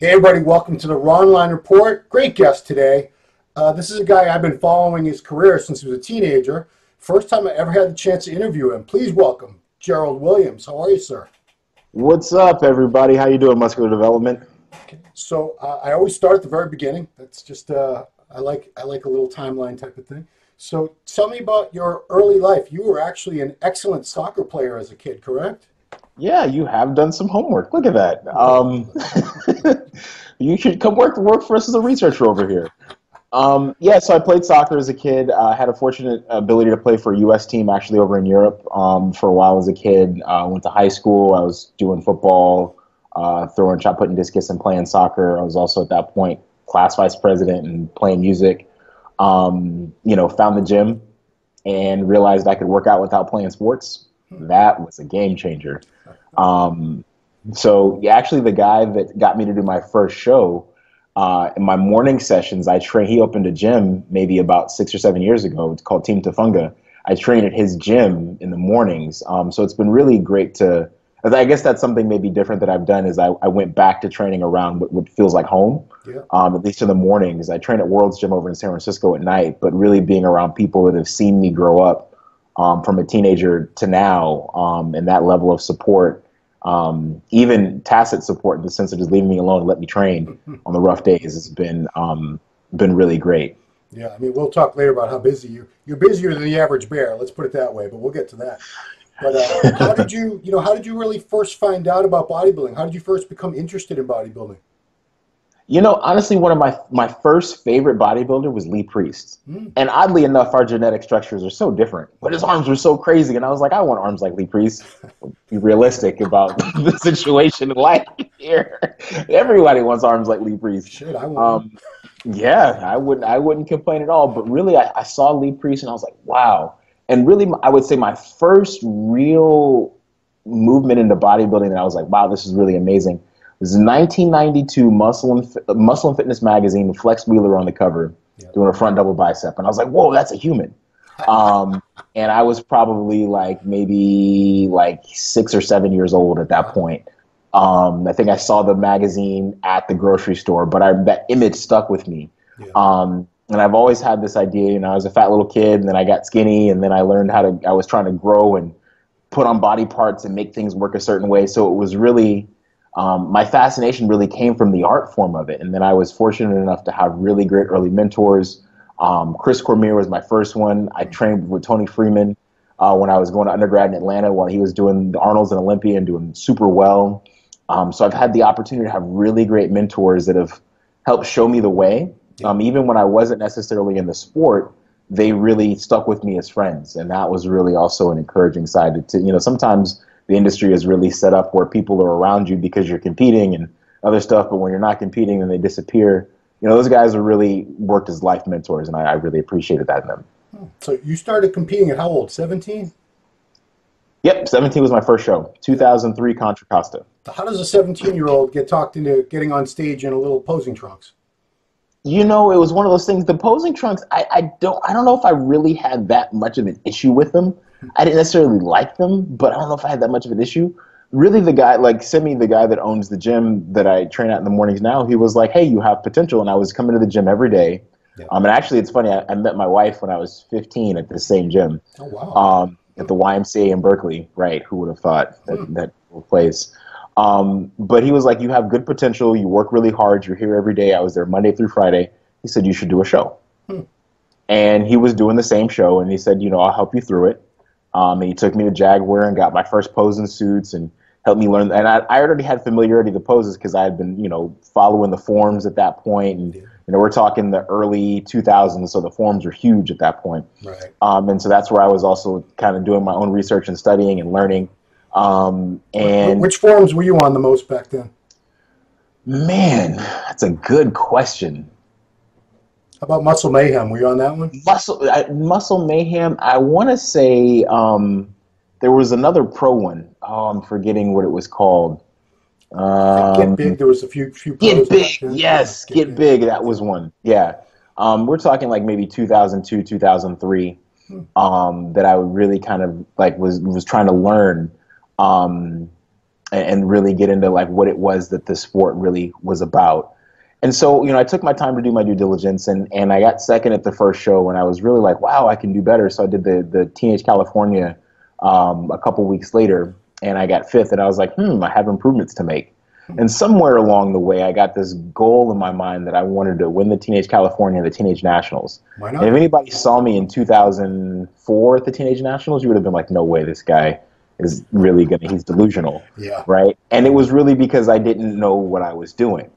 Hey everybody, welcome to the Ronline Report. Great guest today. This is a guy I've been following his career since he was a teenager. First time I ever had the chance to interview him. Please welcome Gerald Willams. How are you, sir? What's up, everybody? How you doing, Muscular Development? So I always start at the very beginning. That's just I like a little timeline type of thing. So tell me about your early life. You were actually an excellent soccer player as a kid, correct? Yeah, you have done some homework. Look at that. You should come work for us as a researcher over here. Yeah, so I played soccer as a kid. I had a fortunate ability to play for a U.S. team actually over in Europe for a while as a kid. Went to high school. I was doing football, throwing shot putting discus and playing soccer. I was also at that point class vice president and playing music. Found the gym and realized I could work out without playing sports. That was a game changer. So actually the guy that got me to do my first show, in my morning sessions, he opened a gym maybe about 6 or 7 years ago. It's called Team Tafunga. I train at his gym in the mornings. So it's been really great I guess that's something maybe different that I've done is I went back to training around what feels like home, at least in the mornings. I train at World's Gym over in San Francisco at night, but really being around people that have seen me grow up from a teenager to now, and that level of support, even tacit support in the sense of just leaving me alone and let me train on the rough days has been really great. Yeah, I mean, we'll talk later about how busy you're busier than the average bear. Let's put it that way, but we'll get to that. But how did you really first find out about bodybuilding? How did you first become interested in bodybuilding? Honestly, one of my first favorite bodybuilder was Lee Priest. And oddly enough, our genetic structures are so different, but his arms were so crazy. And I was like, I want arms like Lee Priest. Be realistic about the situation in life here. Everybody wants arms like Lee Priest. Shit, I want yeah, I wouldn't complain at all. But really, I saw Lee Priest and I was like, wow. And really, I would say my first real movement into bodybuilding that I was like, wow, this is really amazing. It was 1992 Muscle and Fitness magazine, Flex Wheeler on the cover, doing a front double bicep. And I was like, whoa, that's a human. And I was probably maybe 6 or 7 years old at that point. I think I saw the magazine at the grocery store, but that image stuck with me. Yeah. And I've always had this idea, I was a fat little kid, and then I got skinny, and then I learned I was trying to grow and put on body parts and make things work a certain way. So it was really, my fascination really came from the art form of it. And then I was fortunate enough to have really great early mentors. Chris Cormier was my first one. I trained with Tony Freeman when I was going to undergrad in Atlanta while he was doing the Arnold's and Olympia and doing super well. So I've had the opportunity to have really great mentors that have helped show me the way. Even when I wasn't necessarily in the sport, they really stuck with me as friends. And that was really also an encouraging side to sometimes the industry is really set up where people are around you because you're competing and other stuff. But when you're not competing and they disappear, those guys are really worked as life mentors. And I really appreciated that in them. So you started competing at how old, 17? Yep, 17 was my first show, 2003 Contra Costa. How does a 17-year-old get talked into getting on stage in a little posing trunks? It was one of those things. The posing trunks, I don't know if I really had that much of an issue with them. I didn't necessarily like them, but I don't know if I had that much of an issue. Really, the guy, Simi, the guy that owns the gym that I train at in the mornings now, he was like, hey, you have potential. And I was coming to the gym every day. Yeah. And actually, it's funny, I met my wife when I was 15 at the same gym. Oh, wow. At the YMCA in Berkeley, right? Who would have thought that place? But he was like, you have good potential. You work really hard. You're here every day. I was there Monday through Friday. He said, you should do a show. And he was doing the same show. And he said, I'll help you through it. And he took me to Jaguar and got my first posing suits and helped me learn. And I already had familiarity with the poses because I had been, following the forms at that point. And, we're talking the early 2000s. So the forms were huge at that point. Right. And so that's where I was also kind of doing my own research and studying and learning. And which forums were you on the most back then? Man, that's a good question. How about Muscle Mayhem? Were you on that one? Muscle Mayhem, I want to say there was another pro one. Oh, I'm forgetting what it was called. Get Big, there was a few Get Big, yes. Get Big, that was one. Yeah. We're talking maybe 2002, 2003, that I would really kind of was trying to learn. and really get into like what it was that the sport really was about. And so, I took my time to do my due diligence, and I got second at the first show, and I was really like, wow, I can do better. So I did the Teenage California a couple weeks later, and I got fifth, and I was like, I have improvements to make. And somewhere along the way, I got this goal in my mind that I wanted to win the Teenage California and the Teenage Nationals. Why not? And if anybody saw me in 2004 at the Teenage Nationals, you would have been like, no way, this guy is really he's delusional. Yeah. Right? And it was really because I didn't know what I was doing.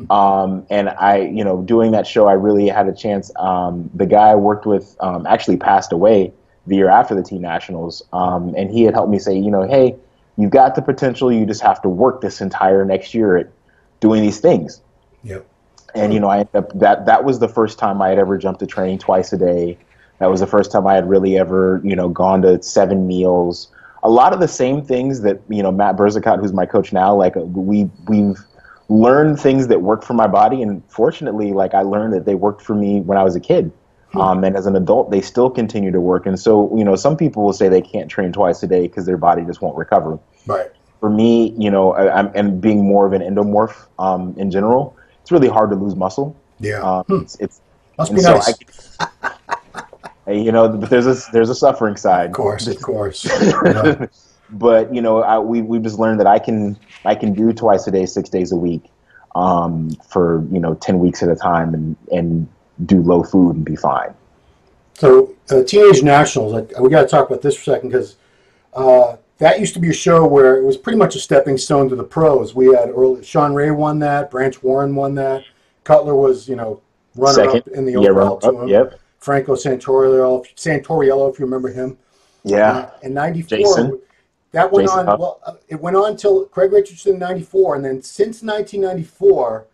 And I, doing that show, I really had a chance. The guy I worked with actually passed away the year after the Teen Nationals. And he had helped me say, hey, you've got the potential. You just have to work this entire next year at doing these things. Yep. And, I ended up, that was the first time I had ever jumped to training twice a day. That was the first time I had really ever, gone to 7 meals. A lot of the same things that, Matt Berzicott, who's my coach now, like we've learned things that work for my body. And fortunately, like I learned that they worked for me when I was a kid. And as an adult, they still continue to work. And so, some people will say they can't train twice a day because their body just won't recover. Right. For me, and being more of an endomorph in general, it's really hard to lose muscle. Yeah. It's Must be nice. But there's a suffering side. Of course. Yeah. But we've just learned that I can do twice a day, 6 days a week, for 10 weeks at a time, and do low food and be fine. So Teenage Nationals, we got to talk about this for a second, because that used to be a show where it was pretty much a stepping stone to the pros. We had Sean Ray won that, Branch Warren won that, Cutler was runner-up in the overall to him. Yep. Franco Santoriello, if you remember him. Yeah. In '94. Jason. That went Jason on. Well, it went on till Craig Richardson in '94, and then since 1994,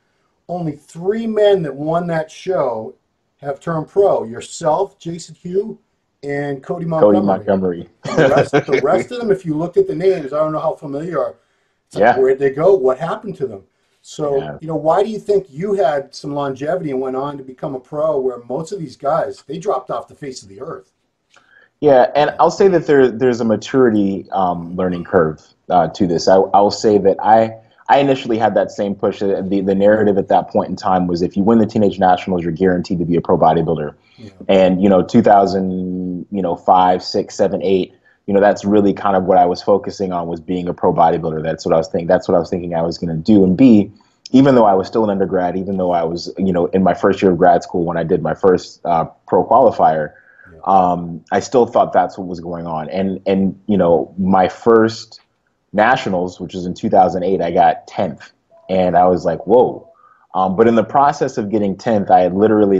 only 3 men that won that show have turned pro: yourself, Jason Hugh, and Cody Montgomery. The rest of them, if you looked at the names, I don't know how familiar you are. It's like, where'd they go? What happened to them? So, why do you think you had some longevity and went on to become a pro, where most of these guys, they dropped off the face of the earth? Yeah, and I'll say that there's a maturity learning curve to this. I'll say that I initially had that same push. The narrative at that point in time was, if you win the Teenage Nationals, you're guaranteed to be a pro bodybuilder. Yeah. And 2005, 6, 7, 8. That's really kind of what I was focusing on, was being a pro bodybuilder. That's what I was thinking. That's what I was thinking I was going to do. And B, even though I was still an undergrad, even though I was in my first year of grad school when I did my first pro qualifier, I still thought that's what was going on. And my first nationals, which was in 2008, I got 10th, and I was like, whoa. But in the process of getting 10th, I had literally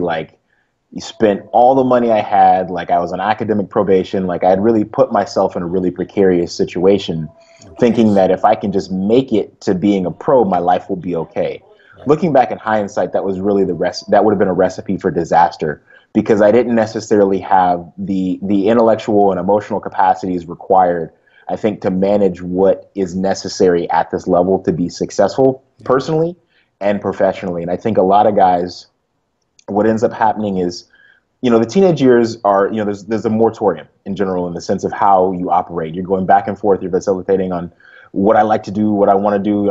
spent all the money I had. Like, I was on academic probation. Like, I had really put myself in a really precarious situation, thinking that if I can just make it to being a pro, my life will be okay. Right. Looking back in hindsight, that was really that would have been a recipe for disaster, because I didn't necessarily have the intellectual and emotional capacities required, I think, to manage what is necessary at this level to be successful personally and professionally. And I think a lot of guys, what ends up happening is, the teenage years are, there's a moratorium in general, in the sense of how you operate. You're going back and forth. You're facilitating on what I like to do, what I want to do,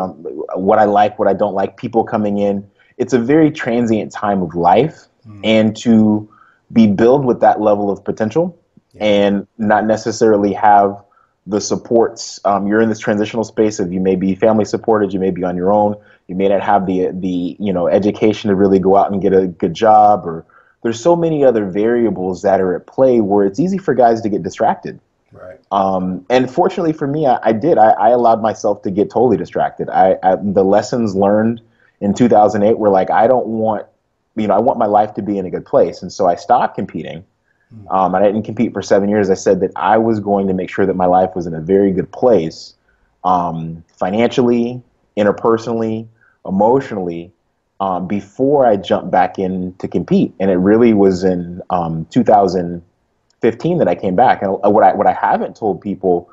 what I like, what I don't like, people coming in. It's a very transient time of life. And to be built with that level of potential and not necessarily have the supports. You're in this transitional space of, you may be family supported, you may be on your own, you may not have the education to really go out and get a good job, or there's so many other variables that are at play where it's easy for guys to get distracted. Right. And fortunately for me, I did. I allowed myself to get totally distracted. The lessons learned in 2008 were like, I don't want, I want my life to be in a good place. And so I stopped competing. I didn't compete for 7 years. I said that I was going to make sure that my life was in a very good place, financially, interpersonally, emotionally, before I jumped back in to compete. And it really was in 2015 that I came back. And what I haven't told people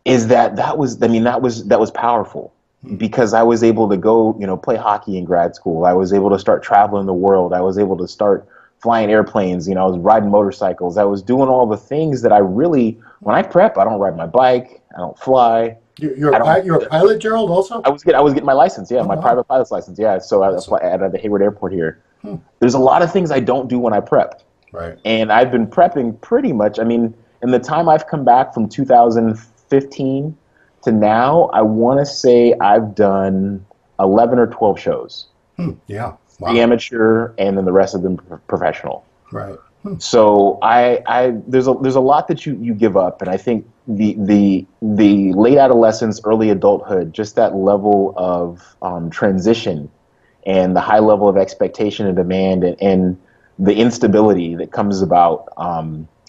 is that was powerful, because I was able to go, play hockey in grad school. I was able to start traveling the world. I was able to start flying airplanes. I was riding motorcycles. I was doing all the things that I really, when I prep, I don't ride my bike. I don't fly. I don't. You're a pilot, Gerald, also? I was getting my license, yeah, Oh, my wow. private pilot's license, yeah. So I Awesome. fly at the Hayward Airport here. There's a lot of things I don't do when I prep, Right. and I've been prepping pretty much. I mean, in the time I've come back from 2015 to now, I want to say I've done 11 or 12 shows. Yeah. The Wow. amateur, and then the rest of them professional. Right. So there's a lot that you give up, and I think the late adolescence, early adulthood, just that level of transition, and the high level of expectation and demand, and the instability that comes about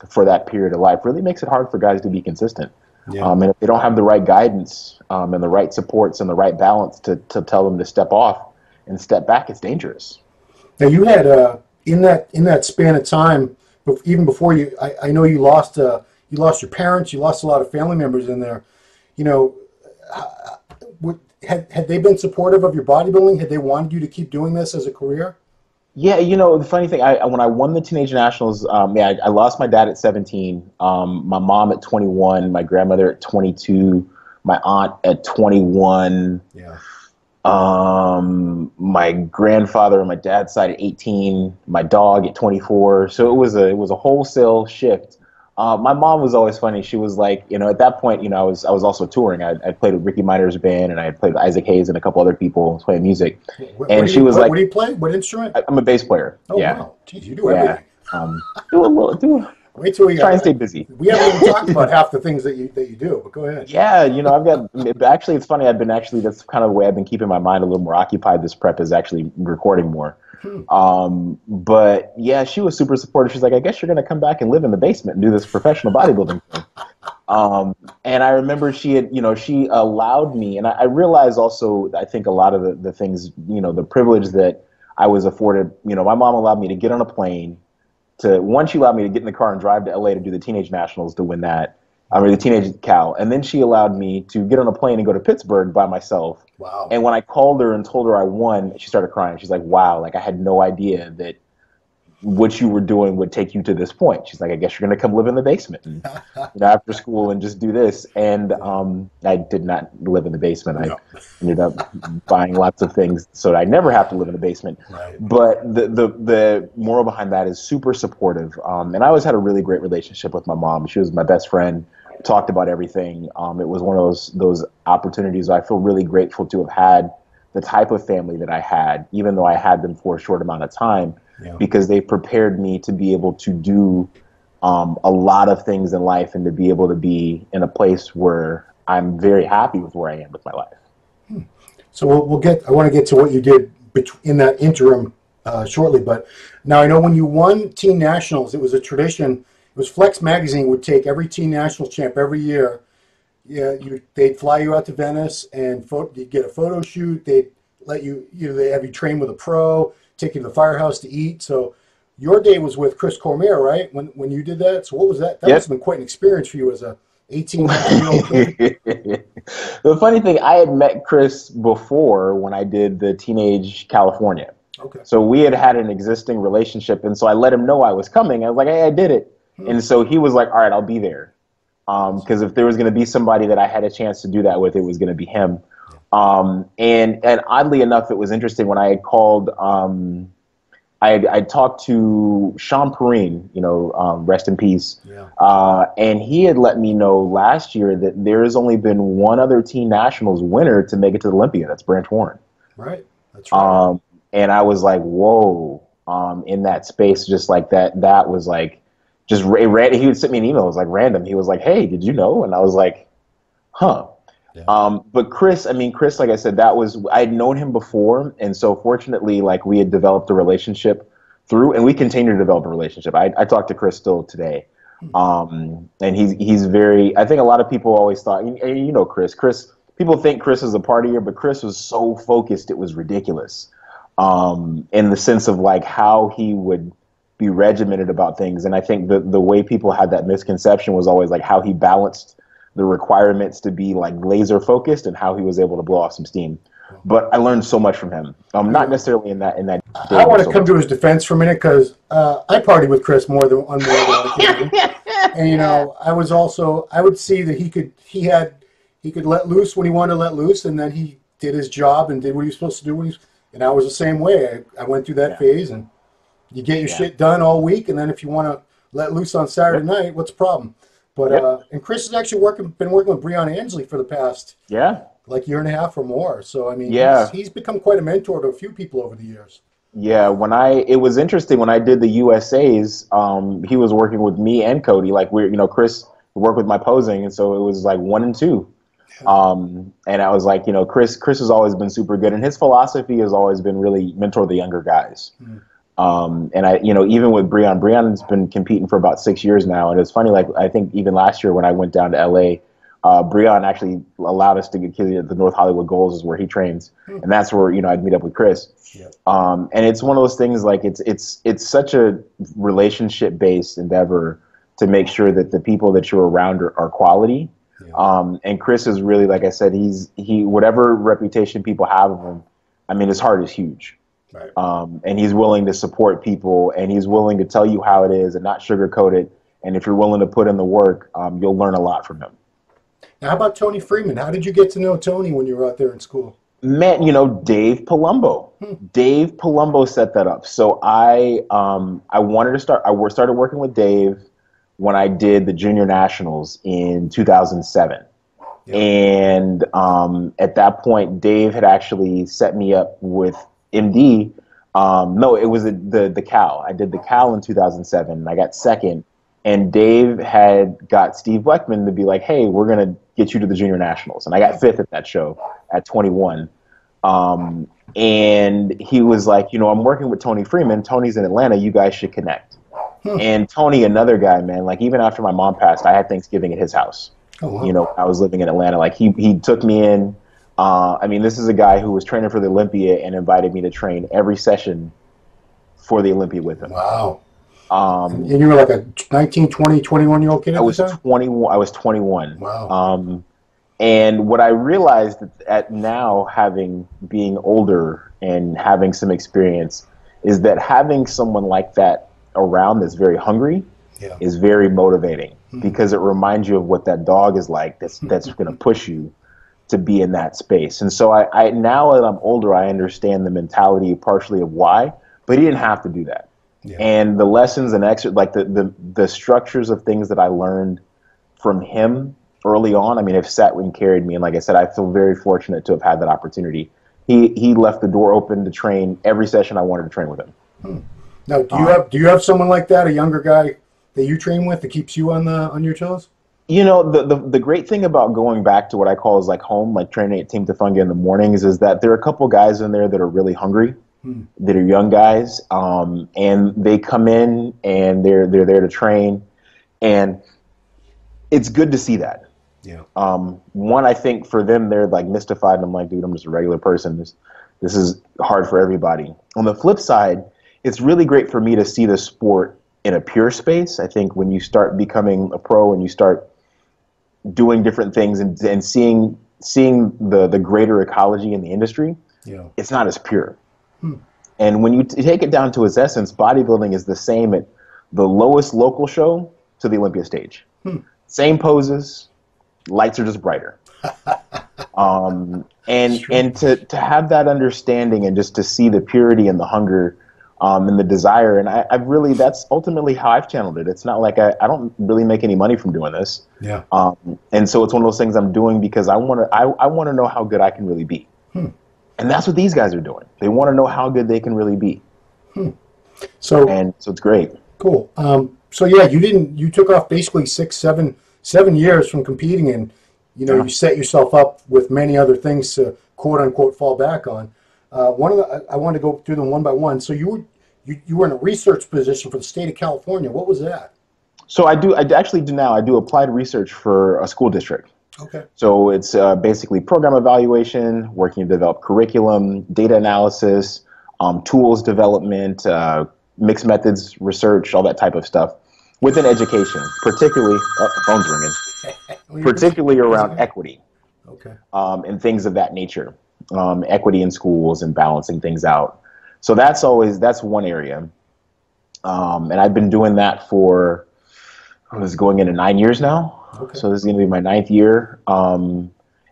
for that period of life really makes it hard for guys to be consistent. Yeah. And if they don't have the right guidance and the right supports and the right balance to tell them to step off and step back, it's dangerous. Now you had in that span of time, even before you, I know you lost your parents, you lost a lot of family members in there. You know, had they been supportive of your bodybuilding? Had they wanted you to keep doing this as a career? Yeah, you know, the funny thing, when I won the Teenage Nationals, I lost my dad at 17, my mom at 21, my grandmother at 22, my aunt at 21. Yeah. My grandfather on my dad's side at 18, my dog at 24. So it was a wholesale shift. My mom was always funny. She was like, you know, at that point, you know, I was also touring. I played with Ricky Miner's band, and I had played with Isaac Hayes and a couple other people playing music. And she was like, "What do you play? What instrument?" I'm a bass player. Oh, yeah. wow. Jeez, you do everything. Wait till we try and stay busy. We haven't even talked about half the things that you do, but go ahead. Yeah, you know, actually, it's funny. That's kind of the way I've been keeping my mind a little more occupied. This prep is actually recording more. But yeah, she was super supportive. She's like, I guess you're going to come back and live in the basement and do this professional bodybuilding thing. And I remember she allowed me, and I realized also, I think a lot of the things, you know, the privilege that I was afforded, you know, my mom allowed me to get on a plane. She allowed me to get in the car and drive to LA to do the Teenage Nationals to win that. The Teenage Cal. And then she allowed me to get on a plane and go to Pittsburgh by myself. Wow. And when I called her and told her I won, she started crying. She's like, wow, like I had no idea that what you were doing would take you to this point. She's like, I guess you're going to come live in the basement and, you know, after school and just do this. And I did not live in the basement. I ended up buying lots of things so that I never have to live in the basement. Right. But the moral behind that is super supportive. And I always had a really great relationship with my mom. She was my best friend. Talked about everything. It was one of those opportunities where I feel really grateful to have had the type of family that I had, even though I had them for a short amount of time. Yeah. Because they prepared me to be able to do a lot of things in life and to be able to be in a place where I'm very happy with where I am with my life. So I want to get to what you did in that interim shortly. But now I know when you won Teen Nationals, it was a tradition. It was Flex Magazine would take every Teen Nationals champ every year. Yeah, they'd fly you out to Venice and you'd get a photo shoot. They'd let you, they have you train with a pro, take you to the firehouse to eat. So your day was with Chris Cormier, right? When you did that. So what was that? That must have been quite an experience for you as a 18-year-old kid. The funny thing, I had met Chris before when I did the Teenage California. Okay. So we had an existing relationship, and so I let him know I was coming. I was like, hey, I did it. And so he was like, all right, I'll be there. Because if there was going to be somebody that I had a chance to do that with, it was going to be him. And oddly enough, it was interesting when I had called, I talked to Sean Perrine, rest in peace. Yeah. And he had let me know last year that there has only been one other Teen Nationals winner to make it to the Olympia. That's Branch Warren. Right. That's right. And I was like, whoa, in that space, just like that was like, just he would send me an email. It was like random. He was like, hey, did you know? And I was like, huh. Yeah. But Chris, like I said, I had known him before. And so fortunately, like we had developed a relationship and we continue to develop a relationship. I talk to Chris still today. And he's very, I think a lot of people always thought, Chris, people think Chris is a partier, but Chris was so focused, it was ridiculous. In the sense of like how he would be regimented about things. And I think the way people had that misconception was always like how he balanced the requirements to be like laser focused and how he was able to blow off some steam. But I learned so much from him. Not necessarily in that. I want to come to his defense for a minute because I partied with Chris more than one occasion. And I would see that he had he could let loose when he wanted to let loose, and then he did his job and did what he was supposed to do. And I was the same way. I went through that phase, and you get your shit done all week, and then if you want to let loose on Saturday night, what's the problem? But and Chris has actually been working with Breon Ansley for the past like year and a half or more. So I mean, he's become quite a mentor to a few people over the years. Yeah, it was interesting when I did the USA's. He was working with me and Cody. Like Chris worked with my posing, and so it was like 1 and 2. And I was like, Chris has always been super good, and his philosophy has always been really mentor the younger guys. And I, even with Breon's been competing for about 6 years now, and it's funny. Like I think even last year when I went down to LA, Breon actually allowed us to get at the North Hollywood Goals, is where he trains, and that's where I'd meet up with Chris. And it's one of those things, like it's such a relationship based endeavor to make sure that the people that you're around are quality. And Chris is really, like I said, he whatever reputation people have of him, I mean, his heart is huge. Right. And he's willing to support people, and he's willing to tell you how it is and not sugarcoat it. And if you're willing to put in the work, you'll learn a lot from him. Now, how about Tony Freeman? How did you get to know Tony when you were out there in school? Man, Dave Palumbo. Dave Palumbo set that up. So I wanted to start. I started working with Dave when I did the Junior Nationals in 2007. And at that point, Dave had actually set me up with MD. No, it was the Cal. I did the Cal in 2007, and I got second. And Dave had got Steve Bleckman to be like, hey, we're going to get you to the Junior Nationals. And I got fifth at that show at 21. And he was like, I'm working with Tony Freeman. Tony's in Atlanta. You guys should connect. And Tony, another guy, man, like even after my mom passed, I had Thanksgiving at his house. Oh, wow. I was living in Atlanta. Like he took me in. I mean, this is a guy who was training for the Olympia and invited me to train every session for the Olympia with him. Wow. And you were like a 19, 20, 21-year-old kid at the time? 21. I was 21. Wow. And what I realized at now, being older and having some experience, is that having someone like that around that's very hungry is very motivating, because it reminds you of what that dog is like that's going to push you to be in that space. And so I now that I'm older, I understand the mentality partially of why, but he didn't have to do that. And the lessons and like the structures of things that I learned from him early on, I mean, have sat and carried me. And like I said, I feel very fortunate to have had that opportunity. He left the door open to train every session I wanted to train with him. Now, do you have someone like that, a younger guy that you train with, that keeps you on your toes? The great thing about going back to what I call is like home, like training at Team Tafunga in the mornings, is that there are a couple guys in there that are really hungry, that are young guys, and they come in and they're there to train, and it's good to see that. One, I think for them, they're like mystified, and I'm like, dude, I'm just a regular person. This is hard for everybody. On the flip side, it's really great for me to see the sport in a pure space. I think when you start becoming a pro and you start doing different things and seeing the greater ecology in the industry, it's not as pure. And when you take it down to its essence, bodybuilding is the same at the lowest local show to the Olympia stage. Same poses, lights are just brighter. And to have that understanding and just to see the purity and the hunger and the desire, and I've really, that's ultimately how I've channeled it. It's not like I don't really make any money from doing this. And so it's one of those things I'm doing because I want to know how good I can really be. And that's what these guys are doing. They want to know how good they can really be. So it's great. Cool. So yeah, you took off basically 7 years from competing, and you set yourself up with many other things to quote unquote fall back on. I want to go through them one by one. So you were in a research position for the state of California. What was that? So I actually do now. I do applied research for a school district. Okay. So it's basically program evaluation, working to develop curriculum, data analysis, tools development, mixed methods research, all that type of stuff within education, particularly phone's ringing, particularly around equity. Okay. And things of that nature. Equity in schools and balancing things out. So that's one area. And I've been doing that for, I was going into 9 years now. Okay. So this is going to be my 9th year.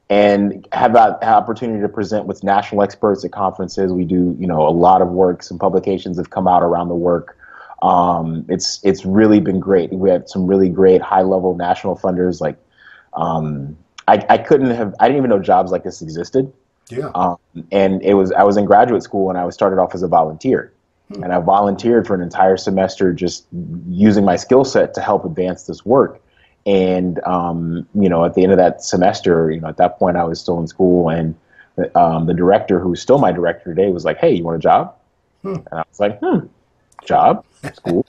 and have that opportunity to present with national experts at conferences. We do, a lot of work. Some publications have come out around the work. It's really been great. We had some really great high level national funders. Like, I didn't even know jobs like this existed. Yeah. And I was in graduate school and I was started off as a volunteer. And I volunteered for an entire semester just using my skill set to help advance this work. And, at the end of that semester, at that point I was still in school, and the director, who's still my director today, was like, "Hey, you want a job?" And I was like, job, school,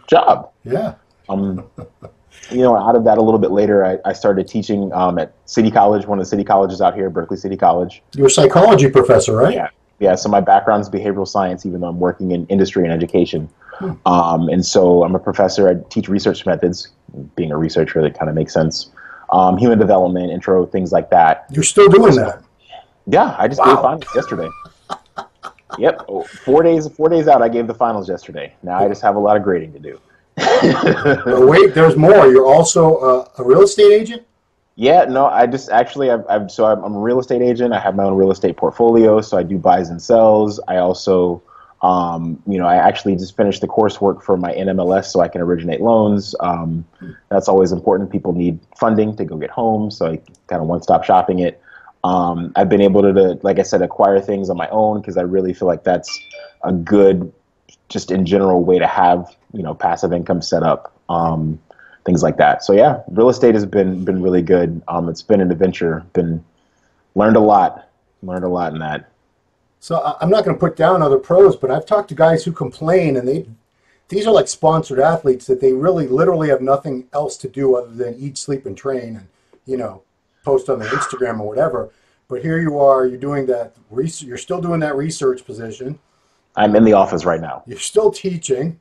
job. Yeah. Out of that a little bit later, I started teaching at City College, one of the city colleges out here, Berkeley City College. You're a psychology professor, right? Yeah. Yeah, so my background is behavioral science, even though I'm working in industry and education. And so I'm a professor. I teach research methods. Being a researcher, that kind of makes sense. Human development, intro, things like that. You're still doing that? Yeah, I just gave finals yesterday. Yep, 4 days out, I gave the finals yesterday. Now I just have a lot of grading to do. Wait, there's more. You're also a real estate agent? Yeah, no, I just actually, I'm a real estate agent. I have my own real estate portfolio, so I do buys and sells. I also, I actually just finished the coursework for my NMLS so I can originate loans. That's always important. People need funding to go get homes, so I kind of one-stop shopping it. I've been able to, like I said, acquire things on my own because I really feel like that's a good, just in general, way to have, passive income set up. Things like that. So yeah, real estate has been really good. It's been an adventure. Learned a lot in that. So I'm not going to put down other pros, but I've talked to guys who complain, and these are like sponsored athletes that they really literally have nothing else to do other than eat, sleep, and train, and post on their Instagram or whatever. But here you are, you're doing that. You're still doing that research position. I'm in the office right now. You're still teaching,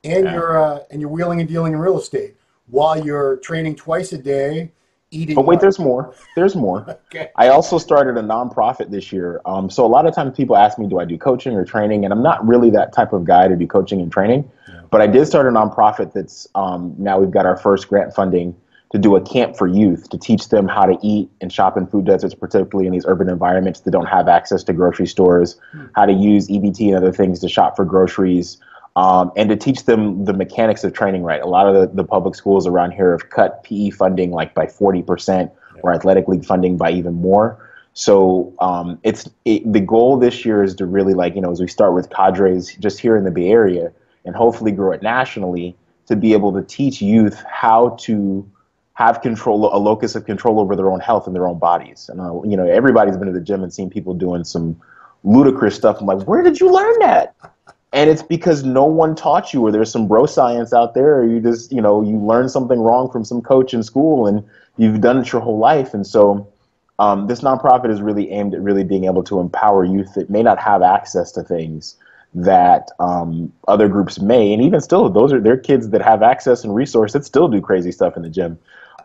and you're wheeling and dealing in real estate, while you're training twice a day, eating. But wait, there's more. Okay. I also started a nonprofit this year. So a lot of times people ask me, do I do coaching or training? And I'm not really that type of guy to do coaching and training. Yeah. But I did start a nonprofit that's now we've got our first grant funding to do a camp for youth to teach them how to eat and shop in food deserts, particularly in these urban environments that don't have access to grocery stores, how to use EBT and other things to shop for groceries. And to teach them the mechanics of training right. A lot of the public schools around here have cut PE funding like by 40% or athletic league funding by even more. So the goal this year is to really as we start with cadres just here in the Bay Area and hopefully grow it nationally, to be able to teach youth how to have control, a locus of control over their own health and their own bodies. And everybody's been to the gym and seen people doing some ludicrous stuff. I'm like, where did you learn that? And it's because no one taught you, or there's some bro science out there, or you just, you learned something wrong from some coach in school and you've done it your whole life. And so this nonprofit is really aimed at really being able to empower youth that may not have access to things that other groups may. And even still, they're kids that have access and resource that still do crazy stuff in the gym.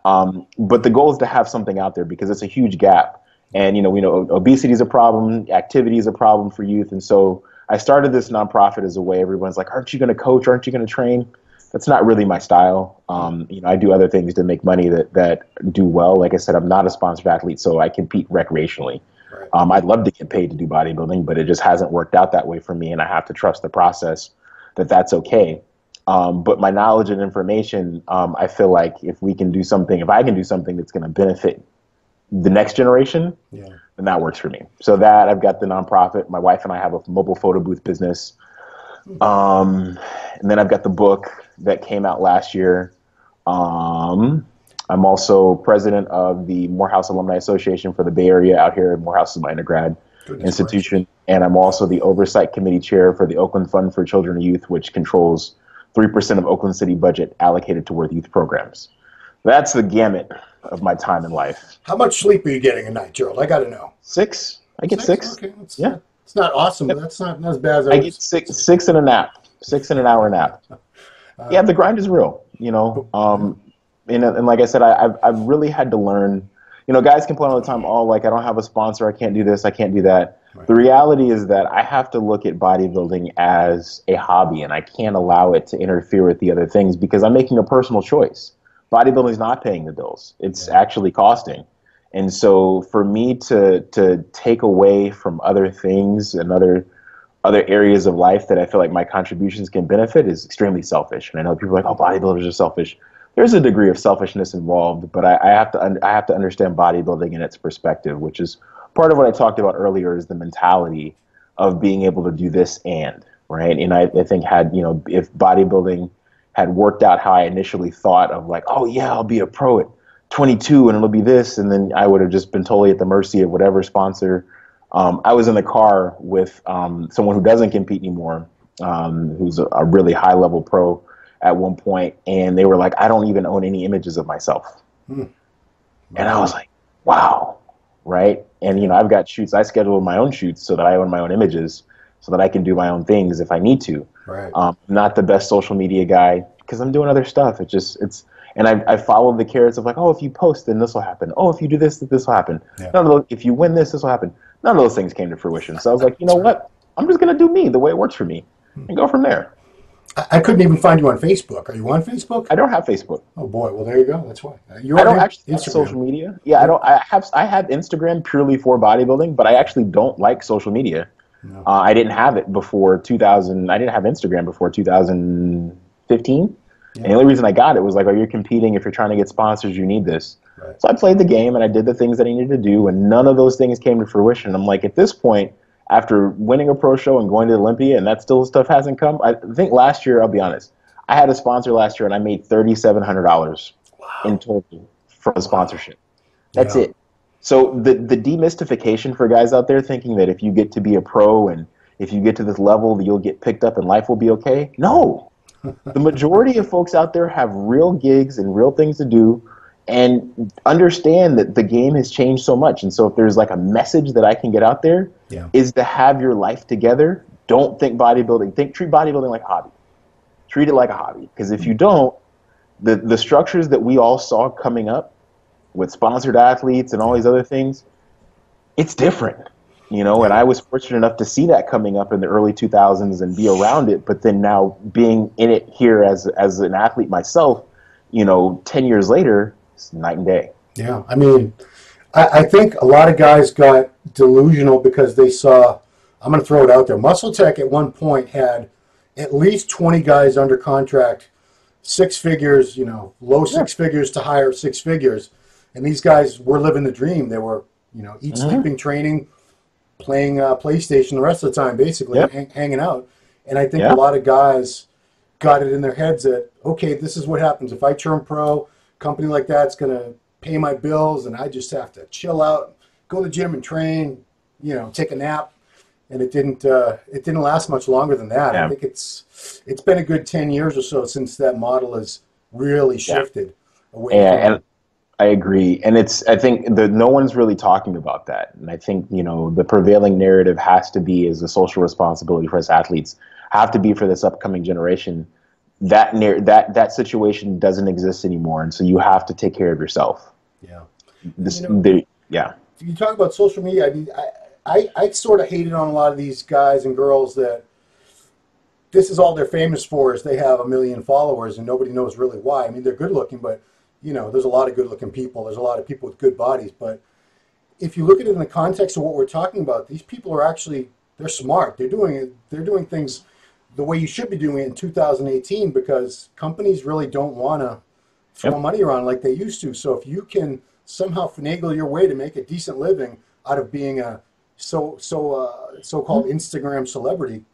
But the goal is to have something out there because it's a huge gap. And, we know obesity is a problem, activity is a problem for youth. And so I started this nonprofit as a way everyone's like, aren't you going to coach? Aren't you going to train? That's not really my style. I do other things to make money that do well. Like I said, I'm not a sponsored athlete, so I compete recreationally. Right. I'd love to get paid to do bodybuilding, but it just hasn't worked out that way for me, and I have to trust the process that's okay. But my knowledge and information, I feel like if I can do something that's going to benefit the next generation, then that works for me. So that I've got the nonprofit. My wife and I have a mobile photo booth business. And then I've got the book that came out last year. I'm also president of the Morehouse Alumni Association for the Bay Area out here. Morehouse is my undergrad institution. And I'm also the oversight committee chair for the Oakland Fund for Children and Youth, which controls 3% of Oakland City budget allocated toward youth programs. That's the gamut of my time in life. How much sleep are you getting a night, Gerald? I got to know. 6. I get 6. Okay. It's not awesome, but that's not as bad as I get 6 and a nap. 6 and an hour nap. Yeah, the grind is real, and like I said, I've really had to learn, guys complain all the time, I don't have a sponsor, I can't do this, I can't do that. Right. The reality is that I have to look at bodybuilding as a hobby, and I can't allow it to interfere with the other things because I'm making a personal choice. Bodybuilding is not paying the bills. It's actually costing. And so for me to take away from other things and other areas of life that I feel like my contributions can benefit is extremely selfish. And I know people are like, oh, bodybuilders are selfish. There's a degree of selfishness involved, but I have to understand bodybuilding in its perspective, which is part of what I talked about earlier, is the mentality of being able to do this right. And I think if bodybuilding had worked out how I initially thought of, like, oh yeah, I'll be a pro at 22 and it'll be this, and then I would have just been totally at the mercy of whatever sponsor. I was in the car with someone who doesn't compete anymore, who's a really high level pro at one point, and they were like, I don't even own any images of myself. And I was like, wow, right? And I've got shoots. I schedule my own shoots so that I own my own images, so that I can do my own things if I need to. Right. I'm not the best social media guy because I'm doing other stuff. And I followed the carrots of, like, oh, if you post, then this will happen. Oh, if you do this, this will happen. Yeah. If you win this will happen. None of those things came to fruition. So I was like, you know what? I'm just going to do me the way it works for me and go from there. I couldn't even find you on Facebook. Are you on Facebook? I don't have Facebook. Oh boy, well there you go. That's why. I don't actually have social media. Yeah, I have Instagram purely for bodybuilding, but I actually don't like social media. No. I didn't have it before 2000. I didn't have Instagram before 2015. Yeah. And the only reason I got it was like, oh, you're competing. If you're trying to get sponsors, you need this. Right. So I played the game and I did the things that I needed to do, and none of those things came to fruition. I'm like, at this point, after winning a pro show and going to Olympia, and that still stuff hasn't come. I think last year, I'll be honest, I had a sponsor last year and I made $3,700 in total from a sponsorship. That's it. So the demystification for guys out there thinking that if you get to be a pro and if you get to this level, you'll get picked up and life will be okay. No. The majority of folks out there have real gigs and real things to do, and understand that the game has changed so much. And so if there's like a message that I can get out there, is to have your life together. Don't think bodybuilding. Treat bodybuilding like a hobby. Treat it like a hobby. Because if you don't, the structures that we all saw coming up with sponsored athletes and all these other things, it's different. And I was fortunate enough to see that coming up in the early 2000s and be around it. But then now being in it here as an athlete myself, 10 years later, it's night and day. Yeah. I mean, I think a lot of guys got delusional because they saw, I'm going to throw it out there, Muscle Tech at one point had at least 20 guys under contract, 6 figures, low 6 figures to higher 6 figures. And these guys were living the dream. They were, eat, sleeping, training, playing PlayStation the rest of the time, basically, hanging out. And I think a lot of guys got it in their heads that, okay, this is what happens. If I turn pro, company like that's going to pay my bills, and I just have to chill out, go to the gym and train, take a nap. And it didn't last much longer than that. I think it's been a good 10 years or so since that model has really shifted away from and I agree. And I think that no one's really talking about that. And I think, the prevailing narrative has to be, as a social responsibility for us athletes, have to be for this upcoming generation. That situation doesn't exist anymore, and so you have to take care of yourself. Yeah. You talk about social media. I mean, I sort of hated on a lot of these guys and girls that this is all they're famous for, is they have 1 million followers and nobody knows really why. I mean, they're good looking, but there's a lot of good looking people. There's a lot of people with good bodies, but if you look at it in the context of what we're talking about, these people are actually, they're smart. They're doing things the way you should be doing it in 2018, because companies really don't want to throw money around like they used to. So if you can somehow finagle your way to make a decent living out of being a so-called Instagram celebrity,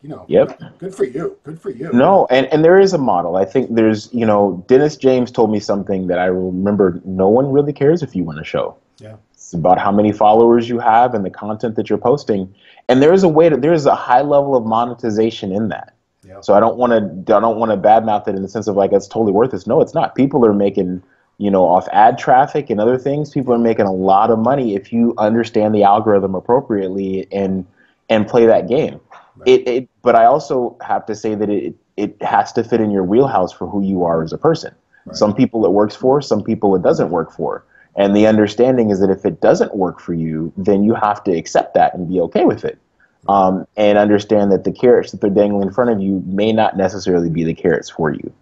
good for you. Good for you. No, and there is a model. I think there's, Dennis James told me something that I remember. No one really cares if you win a show. Yeah. It's about how many followers you have and the content that you're posting. And there is a high level of monetization in that. Yeah. So I don't want to badmouth it in the sense of like it's totally worthless. No, it's not. People are making, off ad traffic and other things. People are making a lot of money if you understand the algorithm appropriately and play that game. Right. But I also have to say that it has to fit in your wheelhouse for who you are as a person. Right. Some people it works for, some people it doesn't work for. And the understanding is that if it doesn't work for you, then you have to accept that and be okay with it. And understand that the carrots that they're dangling in front of you may not necessarily be the carrots for you.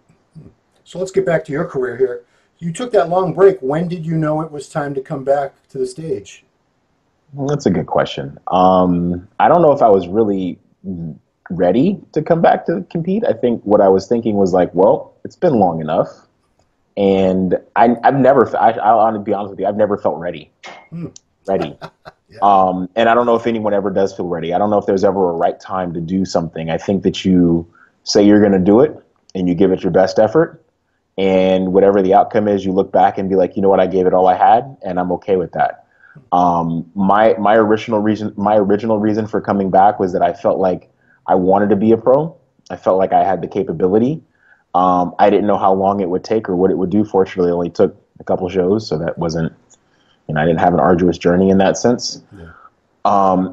So let's get back to your career here. You took that long break. When did you know it was time to come back to the stage? That's a good question. I don't know if I was really ready to come back to compete. I think what I was thinking was like, well, it's been long enough. And I'll be honest with you, I've never felt ready. Ready. Yeah. And I don't know if anyone ever does feel ready. I don't know if there's ever a right time to do something. I think that you say you're going to do it and you give it your best effort. And whatever the outcome is, you look back and be like, you know what, I gave it all I had, and I'm okay with that. My original reason for coming back was that I felt like I wanted to be a pro. I felt like I had the capability. I didn't know how long it would take or what it would do. Fortunately, it only took a couple shows, so that wasn't, I didn't have an arduous journey in that sense. Yeah.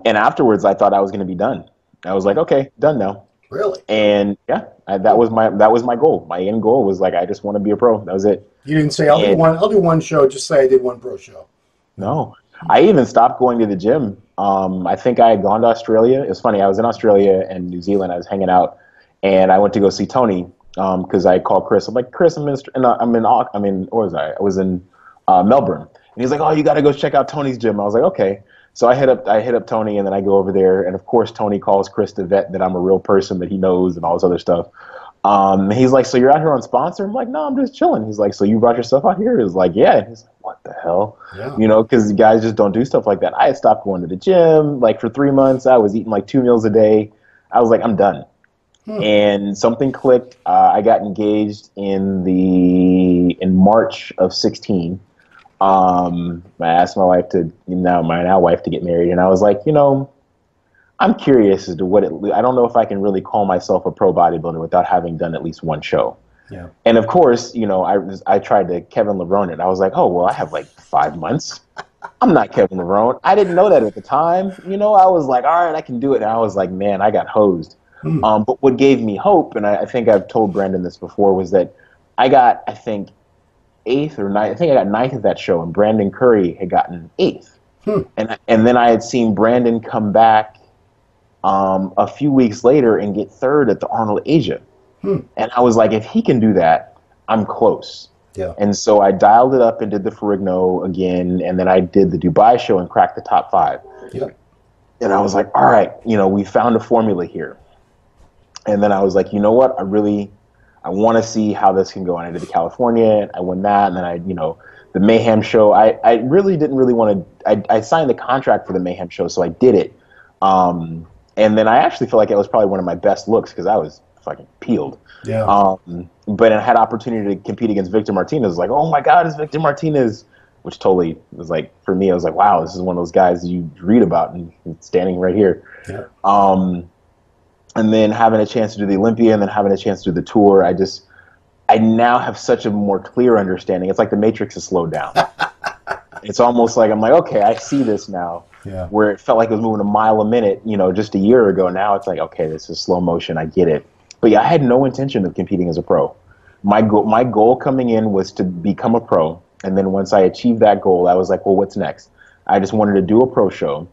And afterwards, I thought I was going to be done. I was like, okay, done now. Really? And yeah, that was my goal. My end goal was like, I just want to be a pro. That was it. You didn't say I'll do one show. Just say I did one pro show. No, I even stopped going to the gym. I think I had gone to Australia. It's funny. I was in Australia and New Zealand. I was hanging out, and I went to go see Tony because I called Chris. I'm like, Chris, I was in Melbourne, and he's like, oh, you got to go check out Tony's gym. I was like, okay. So I hit up Tony, and then I go over there, and of course Tony calls Chris to vet that I'm a real person that he knows and all this other stuff. He's like, so you're out here on sponsor? I'm like, no, I'm just chilling. He's like, so you brought yourself out here? He's like, yeah. And he's like, what the hell? Yeah. Because guys just don't do stuff like that. I had stopped going to the gym like for 3 months. I was eating like 2 meals a day. I was like, I'm done. And something clicked. I got engaged in March of 16. I asked my wife my wife to get married, and I was like, I'm curious as to I don't know if I can really call myself a pro bodybuilder without having done at least one show. Yeah. And of course, I tried to Kevin LeBron it. I was like, oh, well, I have like 5 months. I'm not Kevin LeBron. I didn't know that at the time. I was like, all right, I can do it. And I was like, man, I got hosed. But what gave me hope, and I think I've told Brandon this before, was that I got, I think, 8th or 9th. I think I got 9th at that show, and Brandon Curry had gotten 8th. And then I had seen Brandon come back a few weeks later and get 3rd at the Arnold Asia. And I was like, if he can do that, I'm close. Yeah. And so I dialed it up and did the Ferrigno again, and then I did the Dubai show and cracked the top 5. Yeah. And I was like, all right, we found a formula here. And then I was like, you know what? I want to see how this can go. And I did the California, I won that, and then the Mayhem show. I really didn't really want to. I signed the contract for the Mayhem show, so I did it. And then I actually feel like it was probably one of my best looks because I was fucking peeled. Yeah. But I had opportunity to compete against Victor Martinez. Like, oh my God, it's Victor Martinez, which totally was like, for me, I was like, wow, this is one of those guys you read about and standing right here. Yeah. And then having a chance to do the Olympia and then having a chance to do the tour, I now have such a more clear understanding. It's like the Matrix has slowed down. It's almost like I'm like, okay, I see this now. Yeah. Where it felt like it was moving a mile a minute, just a year ago. Now it's like, okay, this is slow motion. I get it. But yeah, I had no intention of competing as a pro. My goal coming in was to become a pro. And then once I achieved that goal, I was like, well, what's next? I just wanted to do a pro show.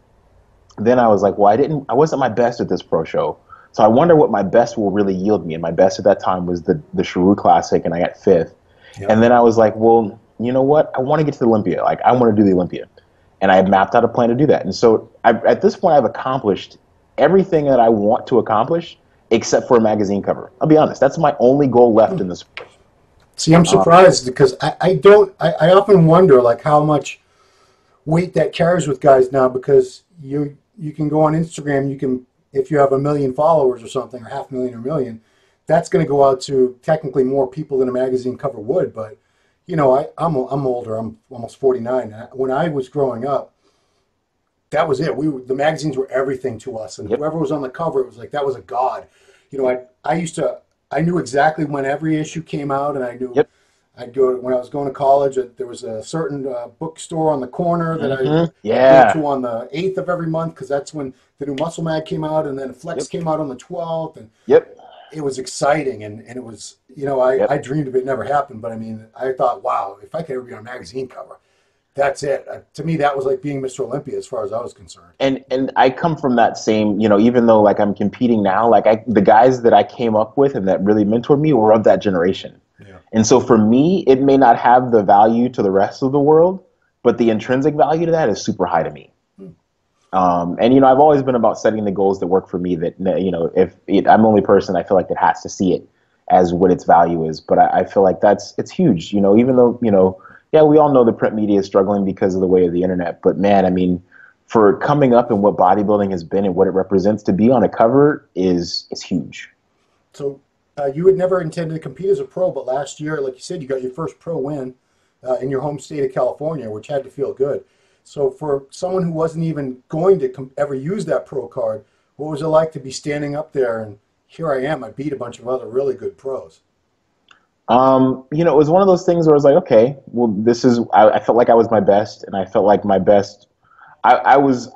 Then I was like, well, I wasn't my best at this pro show. So I wonder what my best will really yield me. And my best at that time was the Cheru Classic, and I got 5th. Yep. And then I was like, well, you know what? I want to get to the Olympia. Like, I want to do the Olympia. And I had mapped out a plan to do that. And so at this point, I've accomplished everything that I want to accomplish except for a magazine cover. I'll be honest. That's my only goal left in this sport. See, I'm surprised because I often wonder, like, how much weight that carries with guys now, because you can go on Instagram, if you have 1 million followers or something, or 500,000 or 1 million, that's going to go out to technically more people than a magazine cover would. But, I'm older. I'm almost 49. When I was growing up, that was it. The magazines were everything to us. And whoever was on the cover, it was like, that was a god. I knew exactly when every issue came out, and I knew when I was going to college, there was a certain bookstore on the corner that I go to on the 8th of every month, because that's when the new Muscle Mag came out, and then Flex came out on the 12th, and it was exciting, and it was, I dreamed of it, never happened, but I mean, I thought, wow, if I could ever be on a magazine cover, that's it. To me, that was like being Mr. Olympia as far as I was concerned. And I come from that same, even though like I'm competing now, like the guys that I came up with and that really mentored me were of that generation. Yeah. And so for me, it may not have the value to the rest of the world, but the intrinsic value to that is super high to me. And, you know, I've always been about setting the goals that work for me that, you know, I'm the only person I feel like that has to see it as what its value is. But I feel like it's huge, you know, even though, you know, yeah, we all know the print media is struggling because of the way of the internet. But man, I mean, for coming up and what bodybuilding has been and what it represents, to be on a cover is huge. So you had never intended to compete as a pro, but last year, like you said, you got your first pro win in your home state of California, which had to feel good. So for someone who wasn't even going to ever use that pro card, what was it like to be standing up there and here I am, I beat a bunch of other really good pros? You know, it was one of those things where I was like, okay, well, I felt like I was my best, and I felt like my best. I was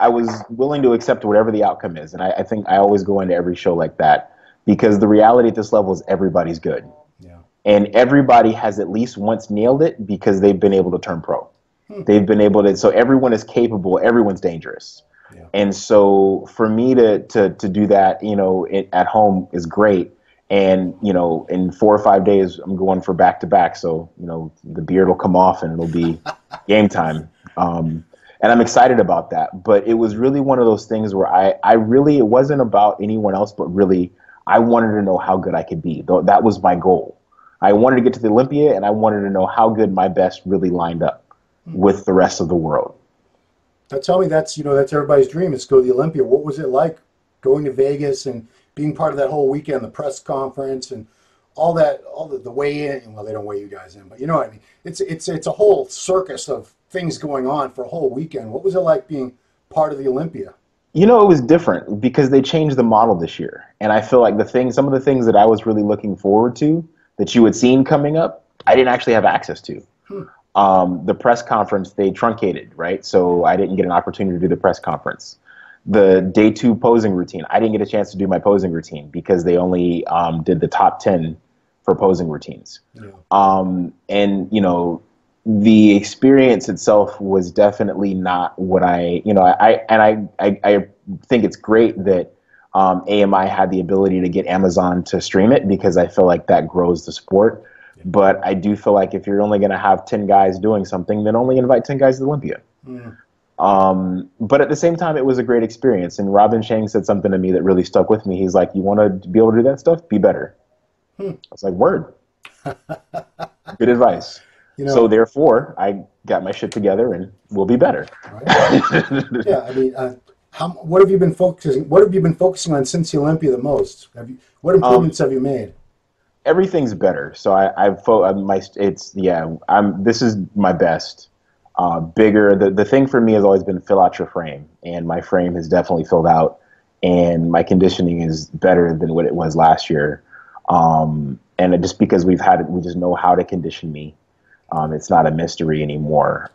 willing to accept whatever the outcome is, and I think I always go into every show like that, because the reality at this level is everybody's good. Yeah. And everybody has at least once nailed it because they've been able to turn pro. They've been able to, so everyone is capable, everyone's dangerous. Yeah. And so for me to do that, you know, at home is great. And, you know, in 4 or 5 days, I'm going for back-to-back. So, you know, the beard will come off and it'll be game time. And I'm excited about that. But it was really one of those things where I really, it wasn't about anyone else, but really I wanted to know how good I could be. That was my goal. I wanted to get to the Olympia, and I wanted to know how good my best really lined up with the rest of the world. Now tell me, that's everybody's dream, is to go to the Olympia. What was it like going to Vegas and being part of that whole weekend, the press conference and all that, the weigh-in? Well, they don't weigh you guys in, but you know what I mean. It's a whole circus of things going on for a whole weekend. What was it like being part of the Olympia? You know, it was different because they changed the model this year. And I feel like some of the things that I was really looking forward to that you had seen coming up, I didn't actually have access to. The press conference, they truncated, right? So I didn't get an opportunity to do the press conference. The day 2 posing routine, I didn't get a chance to do my posing routine because they only did the top 10 for posing routines. Yeah. And, you know, the experience itself was definitely not what I think it's great that AMI had the ability to get Amazon to stream it, because I feel like that grows the sport. But I do feel like if you're only going to have 10 guys doing something, then only invite 10 guys to the Olympia. But at the same time, it was a great experience. And Robin Shang said something to me that really stuck with me. He's like, you want to be able to do that stuff? Be better. I was like, word. Good advice. You know, so therefore, I got my shit together and we'll be better. Right. Yeah, I mean, what have you been focusing on since the Olympia the most? What improvements have you made? Everything's better. So this is my best. Bigger. The thing for me has always been fill out your frame, and my frame has definitely filled out, and my conditioning is better than what it was last year. And just because we just know how to condition me. It's not a mystery anymore.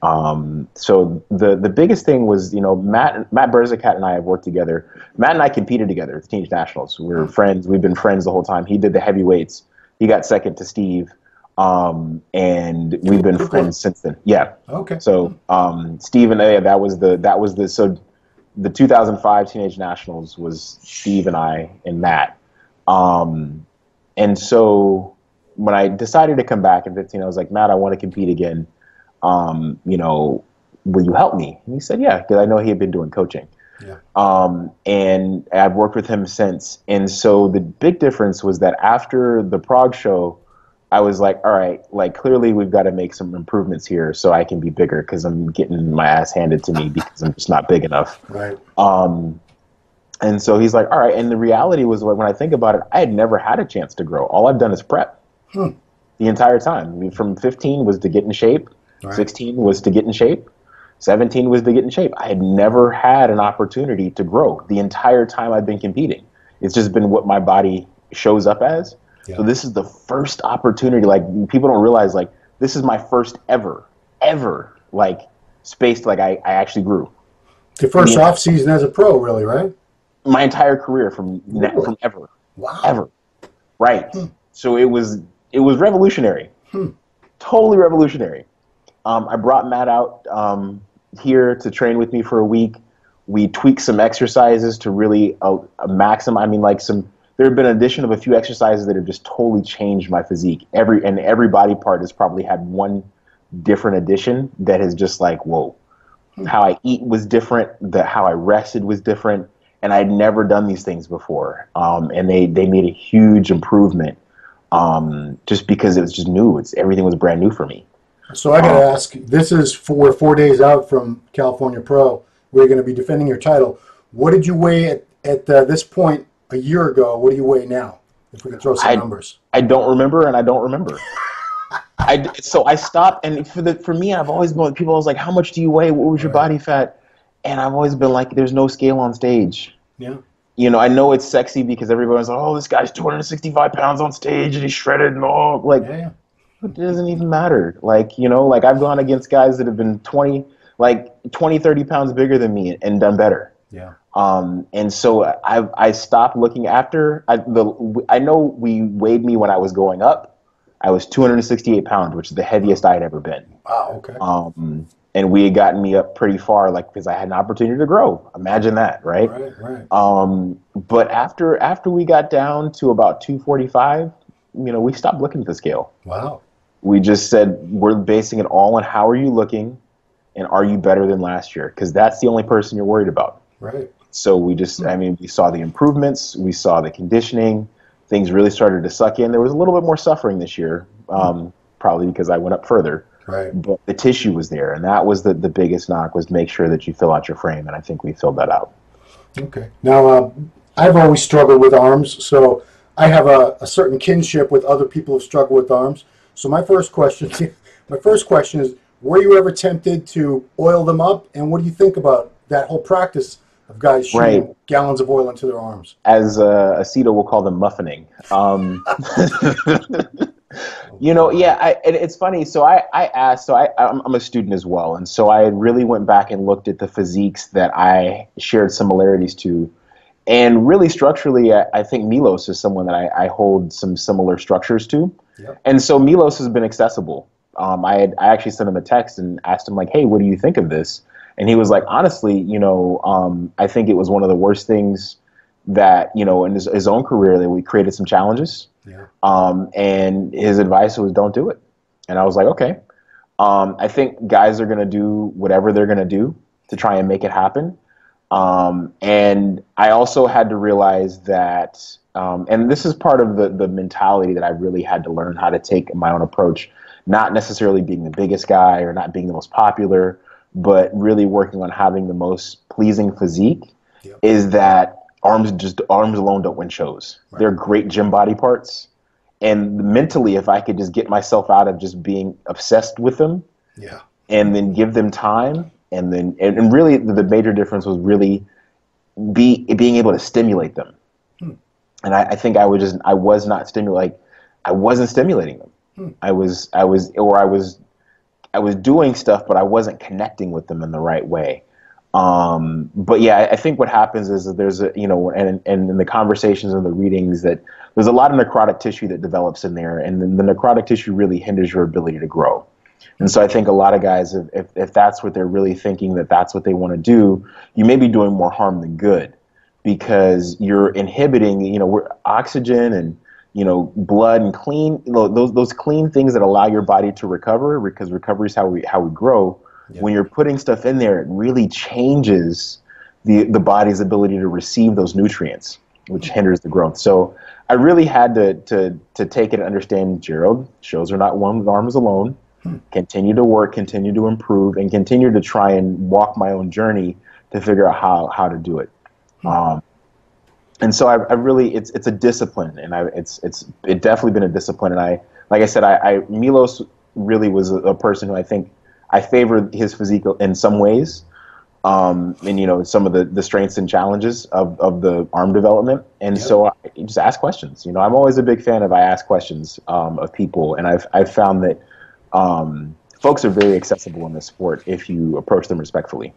So the biggest thing was, you know, Matt Berzicat and I have worked together. Matt and I competed together at the Teenage Nationals. We're friends. We've been friends the whole time. He did the heavyweights. He got second to Steve. And we've been friends since then. Yeah. Okay. So Steve and so the 2005 Teenage Nationals was Steve and I and Matt. And so when I decided to come back in 15, I was like, Matt, I want to compete again. You know, will you help me? And he said, yeah, because I know he had been doing coaching. Yeah. And I've worked with him since. And so the big difference was that after the Prague show, I was like, all right, like clearly we've got to make some improvements here so I can be bigger, because I'm getting my ass handed to me because I'm just not big enough. Right. And so he's like, all right. And the reality was, like, when I think about it, I had never had a chance to grow. All I've done is prep the entire time. I mean, from 15 was to get in shape. Right. 16 was to get in shape. 17 was to get in shape. I had never had an opportunity to grow the entire time I've been competing. It's just been what my body shows up as. Yeah. So this is the first opportunity. Like, people don't realize, like, this is my first ever, like, space, like, I actually grew. The first off season as a pro, really, right? My entire career from ever. Wow. Ever. Right. So it was revolutionary. Totally revolutionary. I brought Matt out here to train with me for a week. We tweaked some exercises to really maximize, I mean, like some there have been an addition of a few exercises that have just totally changed my physique. Every body part has probably had one different addition that has just like, whoa. How I eat was different, how I rested was different, and I'd never done these things before. And they made a huge improvement just because it was just new. Everything was brand new for me. So I got to ask, this is 4 days out from California Pro, where you're going to be defending your title. What did you weigh at this point a year ago? What do you weigh now? If we can throw some numbers. I don't remember, and I don't remember. So I stopped, and for me, I've always been, people always like, how much do you weigh? What was your body fat? And I've always been like, there's no scale on stage. Yeah. You know, I know it's sexy because everyone's like, oh, this guy's 265 pounds on stage and he's shredded and all. Like, it doesn't even matter. Like, you know, like I've gone against guys that have been 20, 30 pounds bigger than me and done better. Yeah. And so I stopped looking after. I know we weighed me when I was going up. I was 268 pounds, which is the heaviest I had ever been. Wow, okay. And we had gotten me up pretty far, like, because I had an opportunity to grow. Imagine that, right? Right. But after we got down to about 245, you know, we stopped looking at the scale. Wow. We just said, we're basing it all on how are you looking and are you better than last year? Because that's the only person you're worried about. Right. So we just, we saw the improvements, we saw the conditioning, things really started to suck in. There was a little bit more suffering this year, probably because I went up further. Right. But the tissue was there, and that was the biggest knock, was make sure that you fill out your frame, and I think we filled that out. Okay. Now, I've always struggled with arms, so I have a certain kinship with other people who struggle with arms. So my first question is, were you ever tempted to oil them up, and what do you think about that whole practice of guys shooting gallons of oil into their arms? As Aceto will call them, muffining. You know, and it's funny. So I asked. So I'm a student as well, and so I really went back and looked at the physiques that I shared similarities to, and really structurally, I think Milos is someone that I hold some similar structures to, and so Milos has been accessible. I actually sent him a text and asked him like, hey, what do you think of this? And he was like, honestly, you know, I think it was one of the worst things that, you know, in his own career, that we created some challenges. Yeah. And his advice was, don't do it. And I was like, okay. I think guys are going to do whatever they're going to do to try and make it happen. And I also had to realize that, and this is part of the mentality that I really had to learn how to take my own approach, not necessarily being the biggest guy or not being the most popular, but really working on having the most pleasing physique, is that arms alone don't win shows. Right. They're great gym body parts. And mentally, if I could just get myself out of just being obsessed with them, and then give them time, and really the major difference was really being able to stimulate them. And I think I wasn't stimulating them. I was doing stuff, but I wasn't connecting with them in the right way. But yeah, I think what happens is that there's and in the conversations and the readings, that there's a lot of necrotic tissue that develops in there, and then the necrotic tissue really hinders your ability to grow. And so I think a lot of guys, if that's what they're really thinking, that that's what they want to do, you may be doing more harm than good, because you're inhibiting, oxygen and, blood and clean, those clean things that allow your body to recover, because recovery is how we grow. Yeah. When you're putting stuff in there, it really changes the body's ability to receive those nutrients, which hinders the growth. So I really had to take it and understand, Gerald, shows are not won with arms alone. Continue to work, continue to improve, and continue to try and walk my own journey to figure out how to do it. And so I really, it's a discipline, and it's definitely been a discipline. And like I said, Milos really was a person who I think I favored his physique in some ways, and some of the strengths and challenges of the arm development. And so I just ask questions. I'm always a big fan of I ask questions of people, and I've found that folks are very accessible in this sport if you approach them respectfully.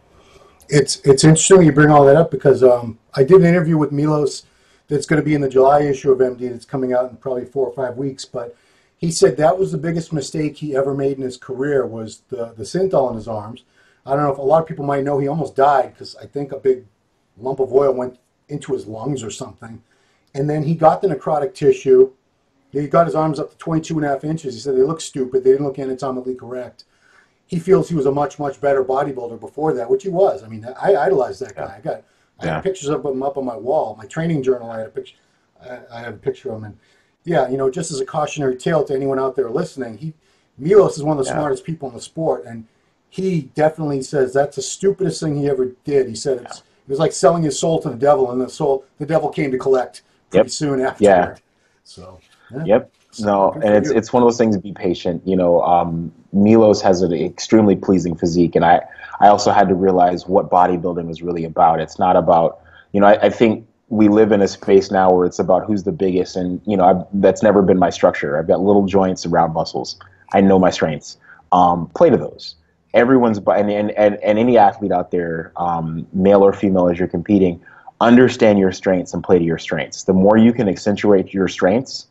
It's interesting you bring all that up, because I did an interview with Milos that's going to be in the July issue of MD that's coming out in probably 4 or 5 weeks, but he said that was the biggest mistake he ever made in his career, was the synthol in his arms. I don't know if a lot of people might know he almost died because I think a big lump of oil went into his lungs or something. And then he got the necrotic tissue. He got his arms up to 22.5 inches. He said they look stupid. They didn't look anatomically correct. He feels he was a much, much better bodybuilder before that, which he was. I mean, I idolized that guy. I have pictures of him up on my wall. My training journal, I had a picture. I have a picture of him. And yeah, you know, just as a cautionary tale to anyone out there listening, Milos is one of the smartest people in the sport, and he definitely says that's the stupidest thing he ever did. He said it was like selling his soul to the devil, and the devil came to collect pretty soon afterward. Yeah. So. Yeah. Yep. No, and it's one of those things. Be patient. You know, Milos has an extremely pleasing physique, and I also had to realize what bodybuilding is really about. It's not about, you know, I think we live in a space now where it's about who's the biggest, and you know, that's never been my structure. I've got little joints around muscles. I know my strengths. Play to those. Everyone's and any athlete out there, male or female, as you're competing, understand your strengths and play to your strengths. The more you can accentuate your strengths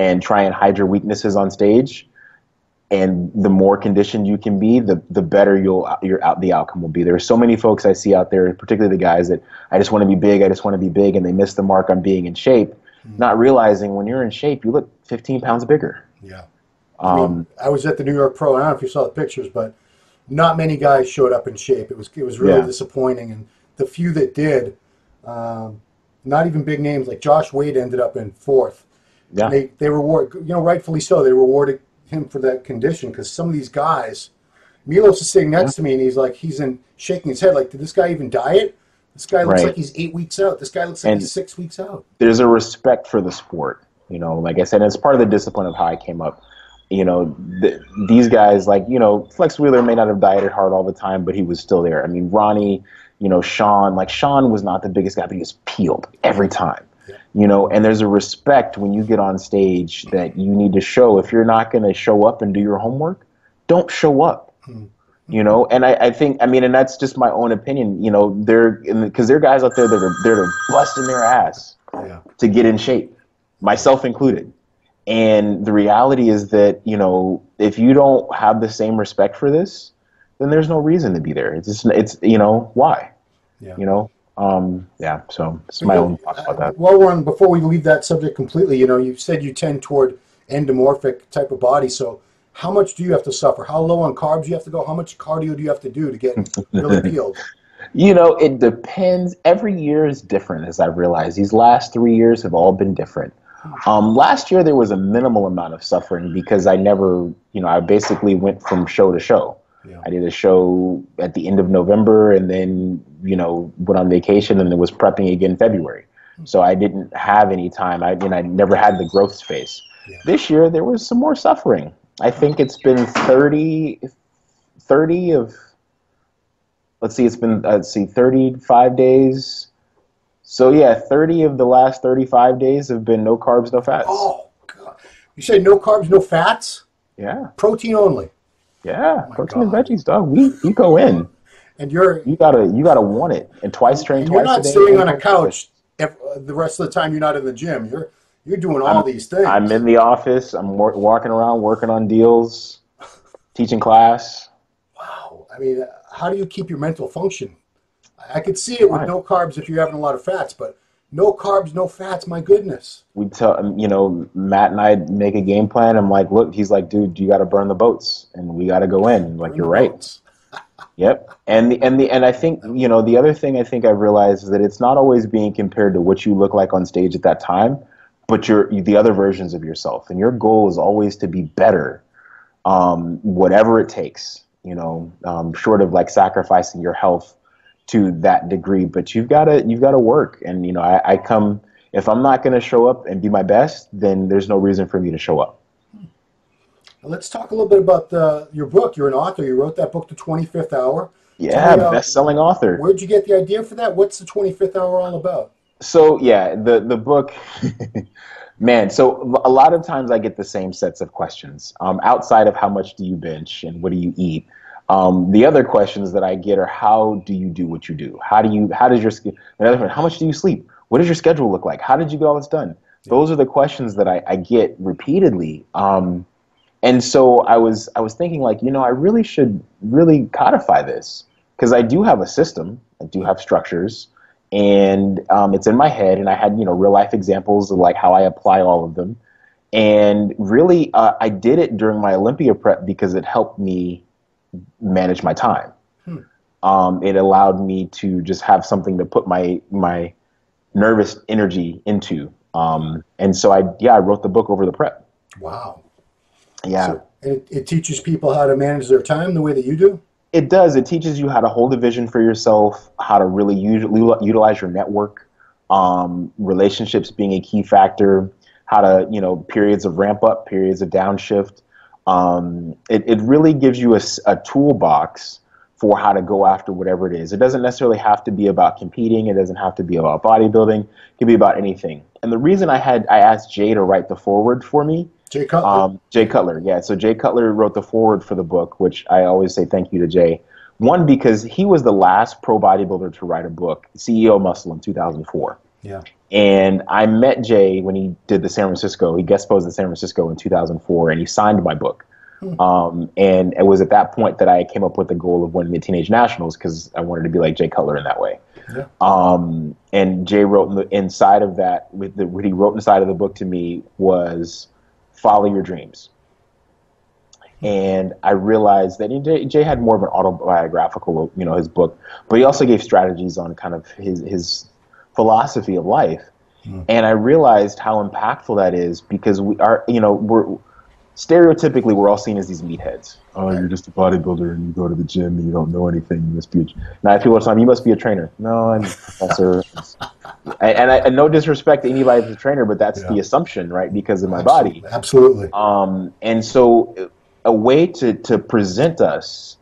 and try and hide your weaknesses on stage, and the more conditioned you can be, the better the outcome will be. There are so many folks I see out there, particularly the guys that I just want to be big, and they miss the mark on being in shape, not realizing when you're in shape, you look 15 pounds bigger. Yeah. I mean, I was at the New York Pro. I don't know if you saw the pictures, but not many guys showed up in shape. It was really disappointing, and the few that did, not even big names like Josh Wade ended up in 4th. Yeah, they reward, you know, rightfully so. They rewarded him for that condition, because some of these guys, Milos is sitting next to me, and he's shaking his head like, did this guy even diet? This guy looks like he's 8 weeks out. This guy looks like he's 6 weeks out. There's a respect for the sport, you know. Like I said, it's part of the discipline of how I came up. You know, these guys, like, you know, Flex Wheeler may not have dieted hard all the time, but he was still there. I mean, Ronnie, you know, Sean was not the biggest guy, but he was peeled every time. You know, and there's a respect when you get on stage that you need to show. If you're not going to show up and do your homework, don't show up. You know, and I think, I mean, and that's just my own opinion. You know, because there are guys out there that are busting their ass to get in shape, myself included. And the reality is that, you know, if you don't have the same respect for this, then there's no reason to be there. It's you know, why? Yeah. You know. So it's my own thoughts about that. Well, before we leave that subject completely, you know, you said you tend toward endomorphic type of body. So how much do you have to suffer? How low on carbs do you have to go? How much cardio do you have to do to get really peeled? You know, it depends. Every year is different, as I've realized. These last 3 years have all been different. Last year there was a minimal amount of suffering because I basically went from show to show. Yeah. I did a show at the end of November, and then, you know, went on vacation, and then was prepping again in February. So I didn't have any time. I never had the growth space. Yeah. This year there was some more suffering. I think it's been 30 of, it's been 35 days. So yeah, 30 of the last 35 days have been no carbs, no fats. Oh God! You said no carbs, no fats? Yeah. Protein only. Yeah, protein and veggies, dog. We go in, and you gotta want it, and twice train twice a day. You're not sitting on a couch the rest of the time. You're not in the gym. You're doing all these things. I'm in the office. I'm walking around, working on deals, teaching class. Wow. I mean, how do you keep your mental function? I could see it with no carbs if you're having a lot of fats, but no carbs, no fats. My goodness. We tell, you know, Matt and I make a game plan. I'm like, look, he's like, dude, you got to burn the boats, and we got to go in. I'm like, you're right. Yep. And I think, you know, the other thing I think I've realized is that it's not always being compared to what you look like on stage at that time, but the other versions of yourself. And your goal is always to be better, whatever it takes, you know, short of like sacrificing your health to that degree. But you've got to work. And, you know, I come, if I'm not going to show up and be my best, then there's no reason for me to show up. Let's talk a little bit about your book. You're an author. You wrote that book, The 25th Hour. Yeah, best-selling author. Where'd you get the idea for that? What's The 25th Hour all about? So, yeah, the book, man, so a lot of times I get the same sets of questions. Outside of how much do you bench and what do you eat? The other questions that I get are, how do you do what you do? How much do you sleep? What does your schedule look like? How did you get all this done? Yeah. Those are the questions that I get repeatedly. And so I was thinking, like, you know, I really should codify this, because I do have a system, I do have structures, and it's in my head, and I had, real life examples of like how I apply all of them. And really, I did it during my Olympia prep because it helped me manage my time. It allowed me to just have something to put my nervous energy into. And so I wrote the book over the prep. Wow. Yeah. So it teaches people how to manage their time the way that you do? It does. It teaches you how to hold a vision for yourself, how to really utilize your network, relationships being a key factor, how to, periods of ramp up, periods of downshift. It really gives you a toolbox for how to go after whatever it is. It doesn't necessarily have to be about competing. It doesn't have to be about bodybuilding. It can be about anything. And the reason I asked Jay to write the foreword for me. Jay Cutler. Jay Cutler, yeah. So Jay Cutler wrote the foreword for the book, which I always say thank you to Jay. One, because he was the last pro bodybuilder to write a book, CEO Muscle, in 2004. Yeah. And I met Jay when he did the San Francisco. He guest posed in San Francisco in 2004, and he signed my book. And it was at that point that I came up with the goal of winning the Teenage Nationals because I wanted to be like Jay Cutler in that way. Yeah. And Jay wrote inside of that, what he wrote inside of the book to me was, follow your dreams. And I realized that Jay had more of an autobiographical, his book, but he also gave strategies on kind of his philosophy of life. And I realized how impactful that is because we're stereotypically, we're all seen as these meatheads. Oh, you're just a bodybuilder and you go to the gym and you don't know anything. You must be now people are saying, you must be a trainer. No, I'm a professor. and no disrespect to anybody that's a trainer, but that's the assumption, right? Because of my body. Absolutely. And so a way to present us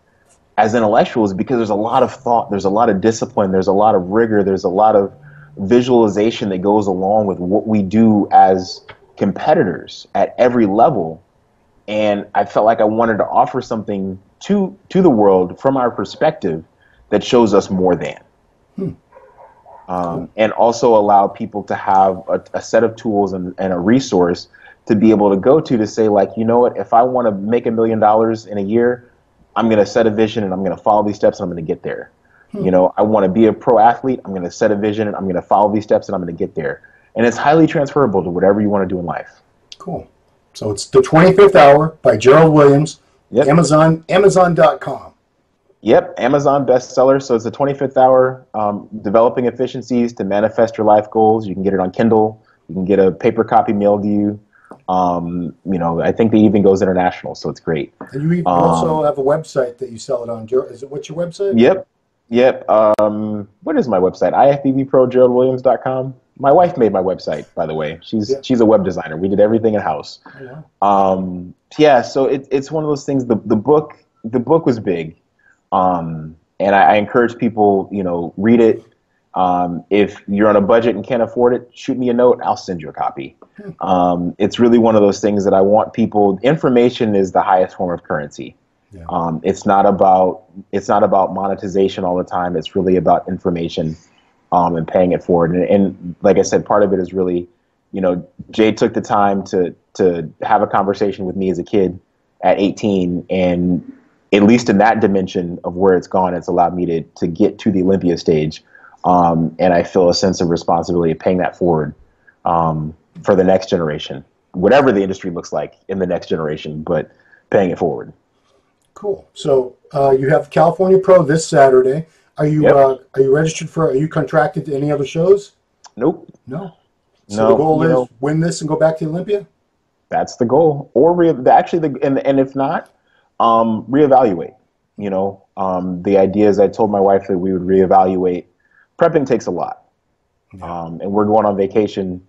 as intellectuals, because there's a lot of thought, there's a lot of discipline, there's a lot of rigor, there's a lot of visualization that goes along with what we do as competitors at every level. And I felt like I wanted to offer something to the world from our perspective that shows us more than. And also allow people to have a set of tools and a resource to be able to go to say, like, you know what, if I want to make $1 million in a year, I'm going to set a vision and I'm going to follow these steps and I'm going to get there. I want to be a pro athlete. I'm going to set a vision and I'm going to follow these steps and I'm going to get there. And it's highly transferable to whatever you want to do in life. Cool. So it's The 25th Hour by Gerald Willams, Yep. Amazon.com. Yep, Amazon bestseller. So it's The 25th Hour, Developing Efficiencies to Manifest Your Life Goals. You can get it on Kindle. You can get a paper copy mailed to you. I think it even goes international, so it's great. And you even also have a website that you sell it on. What's your website? Yep. What is my website? IFBBProGeraldWilliams.com. My wife made my website, by the way. She's a web designer. We did everything in house. So it's one of those things. The book was big, and I encourage people, read it. If you're on a budget and can't afford it, shoot me a note. I'll send you a copy. It's really one of those things that I want people. Information is the highest form of currency. Yeah. It's not about monetization all the time. It's really about information. And paying it forward. And like I said, part of it is really, Jay took the time to have a conversation with me as a kid at 18. And at least in that dimension of where it's gone, it's allowed me to get to the Olympia stage. And I feel a sense of responsibility of paying that forward for the next generation, whatever the industry looks like in the next generation, but paying it forward. Cool. So you have California Pro this Saturday. Are you registered for? Are you contracted to any other shows? Nope. No. So the goal is win this and go back to Olympia. That's the goal. Or and if not, reevaluate. The idea is I told my wife that we would reevaluate. Prepping takes a lot, and we're going on vacation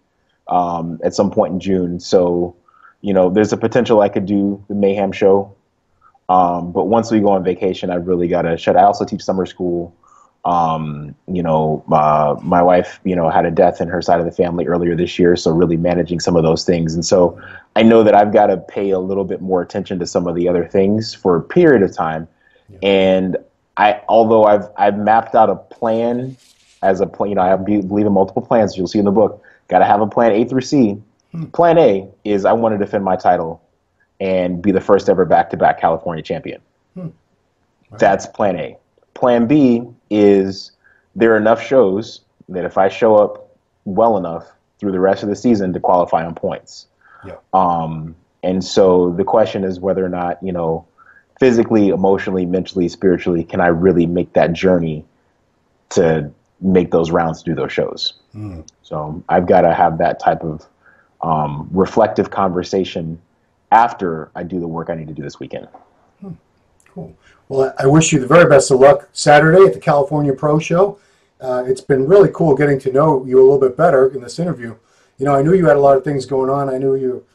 at some point in June. So there's a potential I could do the Mayhem show. But once we go on vacation, I really got to shut. I also teach summer school. My wife, had a death in her side of the family earlier this year. So really managing some of those things. And so I know that I've got to pay a little bit more attention to some of the other things for a period of time. Yeah. And although I've mapped out a plan as a plan, I believe in multiple plans. You'll see in the book, got to have a plan A through C. Plan A is I want to defend my title and be the first ever back-to-back California champion. Right. That's plan A. Plan B is there are enough shows that if I show up well enough through the rest of the season to qualify on points. Yeah. And so the question is whether or not, you know, physically, emotionally, mentally, spiritually, can I really make that journey to make those rounds, do those shows? So I've got to have that type of reflective conversation after I do the work I need to do this weekend. Cool. Well, I wish you the very best of luck Saturday at the California Pro Show. It's been really cool getting to know you a little bit better in this interview. You know, I knew you had a lot of things going on. I knew you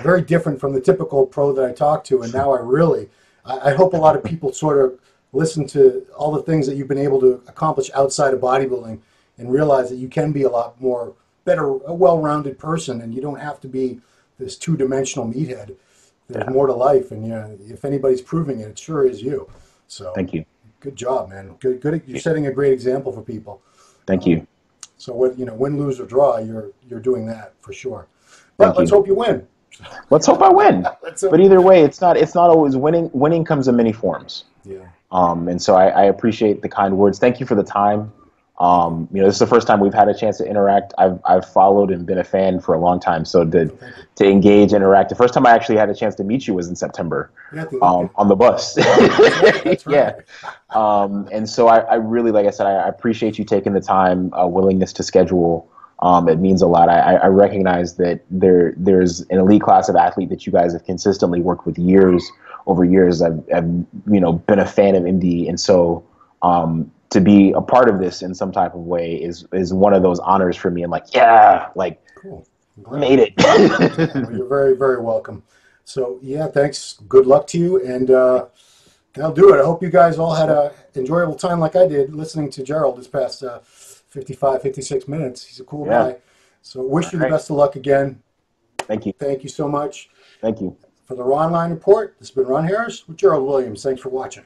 very different from the typical pro that I talked to, and now I hope a lot of people sort of listen to all the things that you've been able to accomplish outside of bodybuilding and realize that you can be a lot more better, a well-rounded person, and you don't have to be this two-dimensional meathead. There's more to life, and if anybody's proving it, it sure is you. So thank you. Good job, man. Good. You're setting a great example for people. Thank you. So win, lose, or draw, you're doing that for sure. But let's hope you win. Let's hope I win. But either way, it's not always winning. Winning comes in many forms. Yeah. And so I appreciate the kind words. Thank you for the time. You know, this is the first time we've had a chance to interact. I've followed and been a fan for a long time. So to engage, interact. The first time I actually had a chance to meet you was in September, on the bus. That's right. Yeah. And so I really, like I said, I appreciate you taking the time, willingness to schedule. It means a lot. I recognize that there's an elite class of athlete that you guys have consistently worked with over years. I've been a fan of MD, and so to be a part of this in some type of way is one of those honors for me. I'm like, cool. Made it. Well, you're very, very welcome. So yeah, thanks. Good luck to you, and that'll do it. I hope you guys all had a enjoyable time like I did listening to Gerald this past 55, 56 minutes. He's a cool guy. So wish you the best of luck again. Thank you. Thank you so much. Thank you. For the Ronline Report, this has been Ron Harris with Gerald Willams. Thanks for watching.